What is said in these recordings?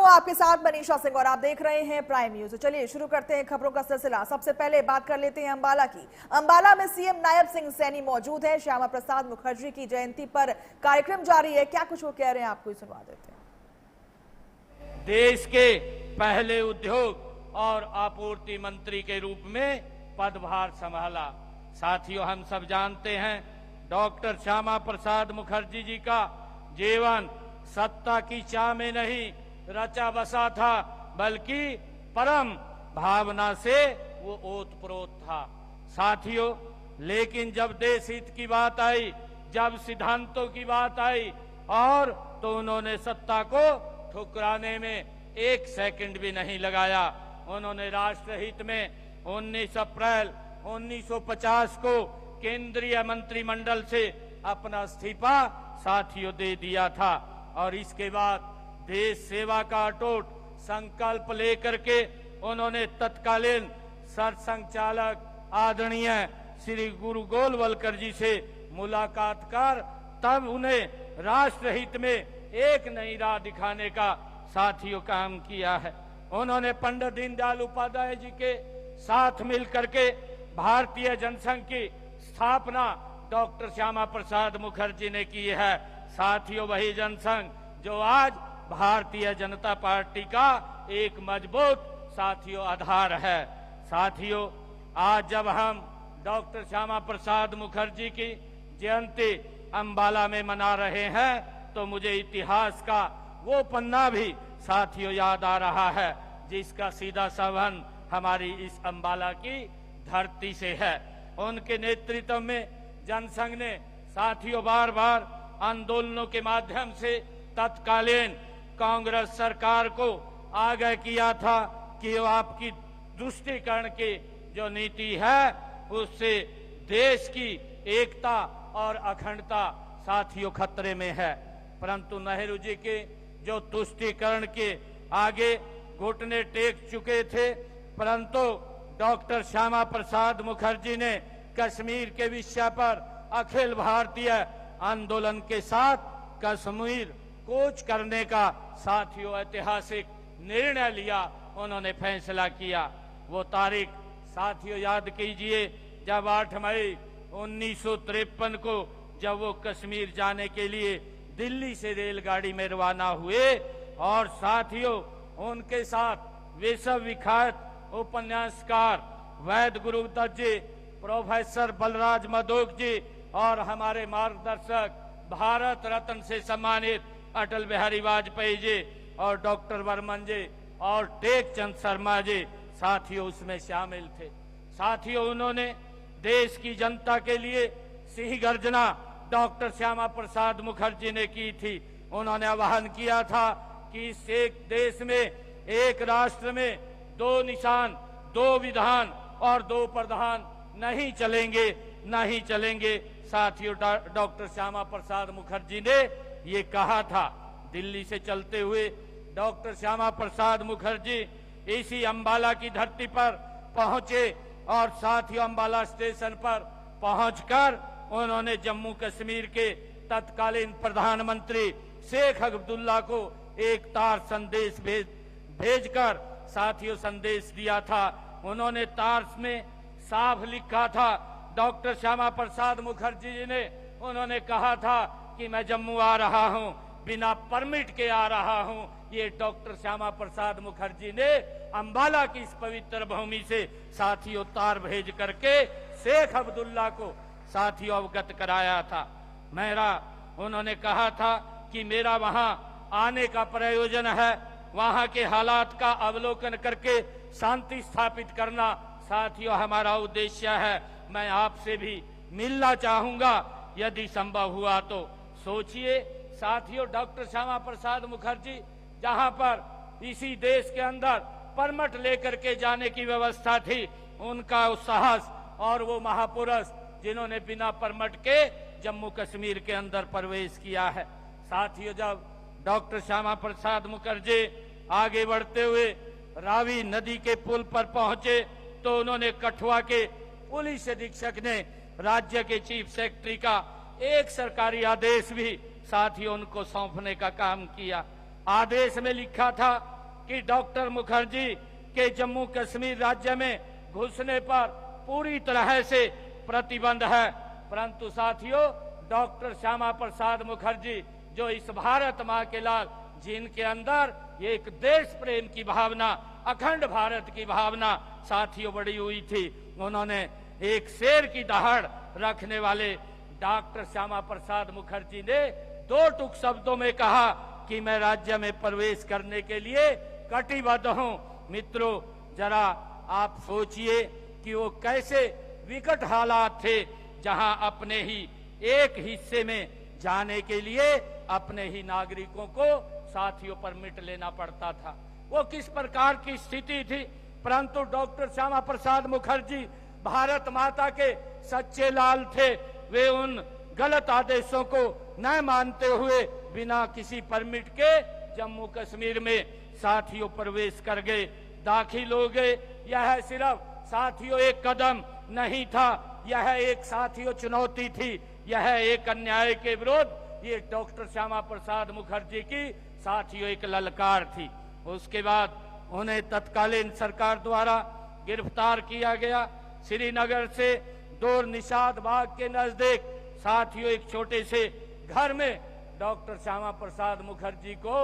हूं आपके साथ मनीषा सिंह और आप देख रहे हैं प्राइम न्यूज। तो चलिए शुरू करते हैं खबरों का सिलसिला। सबसे पहले बात कर लेते हैं अंबाला की। अंबाला में सीएम नायब सिंह सैनी मौजूद हैं। श्यामा प्रसाद मुखर्जी की जयंती पर कार्यक्रम जारी है। क्या कुछ वो कह रहे हैं आपको ही सुनवा देते हैं। देश के पहले उद्योग और आपूर्ति मंत्री के रूप में पदभार संभाला। साथियों, हम सब जानते हैं डॉक्टर श्यामा प्रसाद मुखर्जी जी का जीवन सत्ता की चाह में नहीं रचा बसा था, बल्कि परम भावना से वो ओतप्रोत था। साथियों, लेकिन जब देश हित की बात आई, जब सिद्धांतों की बात आई और तो उन्होंने सत्ता को ठुकराने में एक सेकंड भी नहीं लगाया। उन्होंने राष्ट्रहित में 19 अप्रैल 1950 को केंद्रीय मंत्रिमंडल से अपना इस्तीफा साथियों दे दिया था और इसके बाद देश सेवा का अटूट संकल्प लेकर के उन्होंने तत्कालीन सरसंघचालक आदरणीय श्री गुरु गोलवलकर जी से मुलाकात कर तब उन्हें राष्ट्रहित में एक नई राह दिखाने का साथियों काम किया है। उन्होंने पंडित दीनदयाल उपाध्याय जी के साथ मिलकर के भारतीय जनसंघ की स्थापना डॉक्टर श्यामा प्रसाद मुखर्जी ने की है। साथियों, वही जनसंघ जो आज भारतीय जनता पार्टी का एक मजबूत साथियों आधार है। साथियों, आज जब हम डॉक्टर श्यामा प्रसाद मुखर्जी की जयंती अंबाला में मना रहे हैं तो मुझे इतिहास का वो पन्ना भी साथियों याद आ रहा है जिसका सीधा संबंध हमारी इस अंबाला की धरती से है। उनके नेतृत्व में जनसंघ ने साथियों बार बार आंदोलनों के माध्यम से तत्कालीन कांग्रेस सरकार को आगाह किया था कि वो आपकी तुष्टीकरण की जो नीति है उससे देश की एकता और अखंडता साथियों खतरे में है। परंतु नेहरू जी के जो तुष्टीकरण के आगे घुटने टेक चुके थे, परंतु डॉक्टर श्यामा प्रसाद मुखर्जी ने कश्मीर के विषय पर अखिल भारतीय आंदोलन के साथ कश्मीर कूच करने का साथियों ऐतिहासिक निर्णय लिया। उन्होंने फैसला किया। वो तारीख साथियों याद कीजिए जब 8 मई 1953 को जब वो कश्मीर जाने के लिए दिल्ली से रेलगाड़ी में रवाना हुए और साथियों उनके साथ विश्व विख्यात उपन्यासकार वैद गुरुदत्त जी, प्रोफेसर बलराज मधोक जी और हमारे मार्गदर्शक भारत रत्न से सम्मानित अटल बिहारी वाजपेयी जी और डॉक्टर वर्मन जी और टेकचंद शर्मा जी साथियों उसमें शामिल थे। साथियों, उन्होंने देश की जनता के लिए सिंह गर्जना डॉक्टर श्यामा प्रसाद मुखर्जी ने की थी। उन्होंने आह्वान किया था कि इस एक देश में, एक राष्ट्र में 2 निशान, 2 विधान और 2 प्रधान नहीं चलेंगे, नहीं चलेंगे। साथियों, डॉक्टर श्यामा प्रसाद मुखर्जी ने ये कहा था। दिल्ली से चलते हुए डॉक्टर श्यामा प्रसाद मुखर्जी इसी अंबाला की धरती पर पहुंचे और साथियों अंबाला स्टेशन पर पहुंचकर उन्होंने जम्मू कश्मीर के तत्कालीन प्रधानमंत्री शेख अब्दुल्ला को एक तार संदेश भेजकर साथियों संदेश दिया था। उन्होंने तार में साफ लिखा था, डॉक्टर श्यामा प्रसाद मुखर्जी जी ने उन्होंने कहा था कि मैं जम्मू आ रहा हूं, बिना परमिट के आ रहा हूं। ये डॉक्टर श्यामा प्रसाद मुखर्जी ने अंबाला की इस पवित्र भूमि से साथियों तार भेज करके शेख अब्दुल्ला को साथियों अवगत कराया था। उन्होंने कहा था कि मेरा वहां आने का प्रयोजन है, वहां के हालात का अवलोकन करके शांति स्थापित करना साथियों हमारा उद्देश्य है। मैं आपसे भी मिलना चाहूंगा, यदि संभव हुआ तो। सोचिए साथियों, डॉक्टर श्यामा प्रसाद मुखर्जी जहां पर इसी देश के अंदर परमिट लेकर के जाने की व्यवस्था थी, उनका साहस और वो महापुरुष जिन्होंने बिना परमिट के जम्मू कश्मीर के अंदर प्रवेश किया है। साथियों, जब डॉक्टर श्यामा प्रसाद मुखर्जी आगे बढ़ते हुए रावी नदी के पुल पर पहुंचे तो उन्होंने कठुआ के पुलिस अधीक्षक ने राज्य के चीफ सेक्रेटरी का एक सरकारी आदेश भी साथियों उनको सौंपने का काम किया। आदेश में लिखा था कि डॉक्टर मुखर्जी के जम्मू कश्मीर राज्य में घुसने पर पूरी तरह से प्रतिबंध है। परंतु साथियों, डॉक्टर श्यामा प्रसाद मुखर्जी जो इस भारत माँ के लाल, जिनके अंदर एक देश प्रेम की भावना, अखंड भारत की भावना साथियों बड़ी हुई थी, उन्होंने एक शेर की दहाड़ रखने वाले डॉक्टर श्यामा प्रसाद मुखर्जी ने दो टुक शब्दों में कहा कि मैं राज्य में प्रवेश करने के लिए कटिबद्ध हूं। मित्रों, जरा आप सोचिए कि वो कैसे विकट हालात थे, जहां अपने ही एक हिस्से में जाने के लिए अपने ही नागरिकों को साथियों परमिट लेना पड़ता था। वो किस प्रकार की स्थिति थी। परंतु डॉक्टर श्यामा प्रसाद मुखर्जी भारत माता के सच्चे लाल थे। वे उन गलत आदेशों को न मानते हुए बिना किसी परमिट के जम्मू कश्मीर में साथियों प्रवेश कर गए, दाखिल हो गए। यह सिर्फ साथियों एक कदम नहीं था, यह एक साथियों चुनौती थी, यह एक अन्याय के विरुद्ध ये डॉक्टर श्यामा प्रसाद मुखर्जी की साथियों एक ललकार थी। उसके बाद उन्हें तत्कालीन सरकार द्वारा गिरफ्तार किया गया। श्रीनगर से दूर निषाद बाग के नजदीक साथियों एक छोटे से घर में डॉक्टर श्यामा प्रसाद मुखर्जी को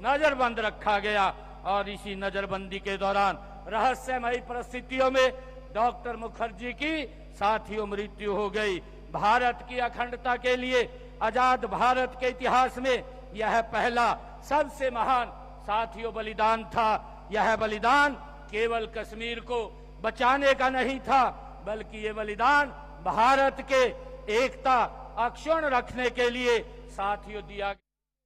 नजरबंद रखा गया और इसी नजरबंदी के दौरान रहस्यमयी परिस्थितियों में डॉक्टर मुखर्जी की साथियों मृत्यु हो गई। भारत की अखंडता के लिए आजाद भारत के इतिहास में यह पहला सबसे महान साथियों बलिदान था। यह बलिदान केवल कश्मीर को बचाने का नहीं था, बल्कि ये बलिदान भारत के एकता अक्षुण्ण रखने के लिए साथियों दिया।